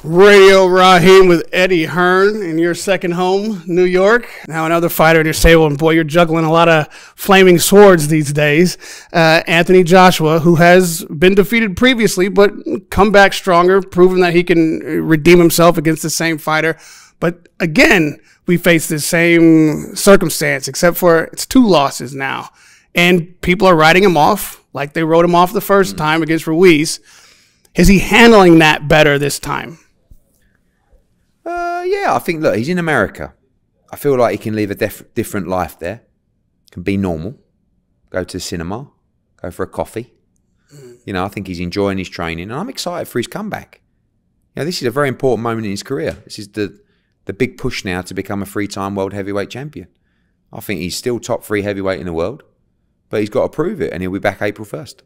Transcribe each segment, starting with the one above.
Radio Rahim with Eddie Hearn in your second home, New York. Now another fighter in your stable, and boy, you're juggling a lot of flaming swords these days. Anthony Joshua, who has been defeated previously, but come back stronger, proven that he can redeem himself against the same fighter. But again, we face the same circumstance, except for it's 2 losses now. And people are writing him off like they wrote him off the first time against Ruiz. Is he handling that better this time? Yeah, I think, look, he's in America. I feel like he can live a different life there. Can be normal. Go to the cinema. Go for a coffee. You know, I think he's enjoying his training. And I'm excited for his comeback. You know, this is a very important moment in his career. This is the big push now to become a 3-time world heavyweight champion. I think he's still top 3 heavyweight in the world. But he's got to prove it. And he'll be back April 1st.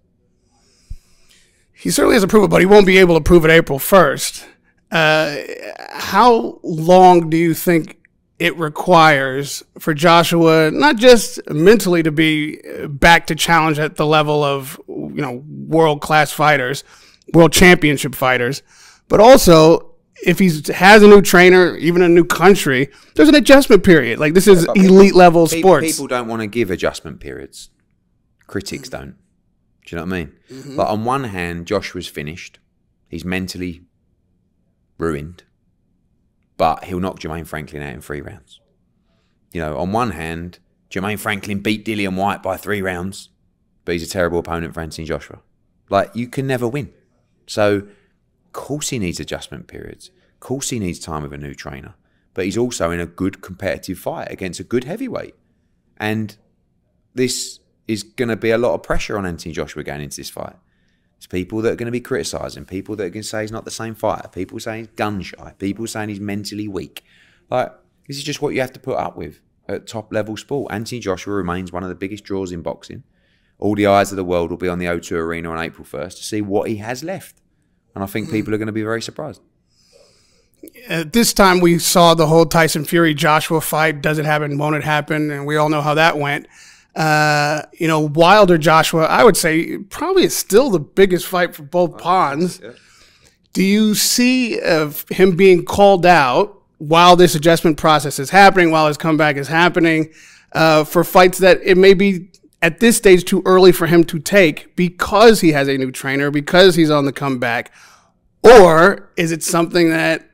He certainly has to prove it, but he won't be able to prove it April 1st. How long do you think it requires for Joshua, not just mentally to be back to challenge at the level of, you know, world-class fighters, world championship fighters, but also if he has a new trainer, even a new country, there's an adjustment period. Like, this is elite level sports. People don't want to give adjustment periods. Critics don't. Do you know what I mean? But on one hand, Joshua's finished. He's mentally ruined. But he'll knock Jermaine Franklin out in 3 rounds. You know, on one hand, Jermaine Franklin beat Dillian Whyte by 3 rounds, but he's a terrible opponent for Anthony Joshua. Like, you can never win. So, of course he needs adjustment periods. Of course he needs time with a new trainer. But he's also in a good competitive fight against a good heavyweight. And this is going to be a lot of pressure on Anthony Joshua going into this fight. There's people that are going to be criticising, people that are going to say he's not the same fighter, people saying he's gun shy, people saying he's mentally weak. Like, this is just what you have to put up with at top level sport. Anthony Joshua remains one of the biggest draws in boxing. All the eyes of the world will be on the O2 Arena on April 1st to see what he has left. And I think people are going to be very surprised. At this time, we saw the whole Tyson Fury-Joshua fight. Does it happen? Won't it happen? And we all know how that went. You know, Wilder-Joshua, I would say probably is still the biggest fight for both ponds. Yeah. Do you see him being called out while this adjustment process is happening, while his comeback is happening, for fights that it may be at this stage too early for him to take because he has a new trainer, because he's on the comeback? Or is it something that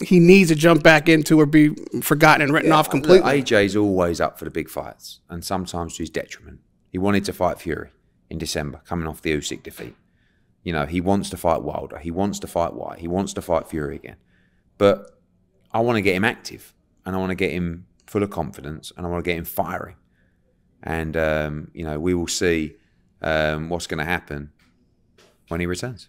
he needs to jump back into or be forgotten and written off completely? Look, AJ's always up for the big fights, and sometimes to his detriment. He wanted to fight Fury in December, coming off the Usyk defeat. You know, he wants to fight Wilder. He wants to fight White. He wants to fight Fury again. But I want to get him active, and I want to get him full of confidence, and I want to get him firing. And, you know, we will see what's going to happen when he returns.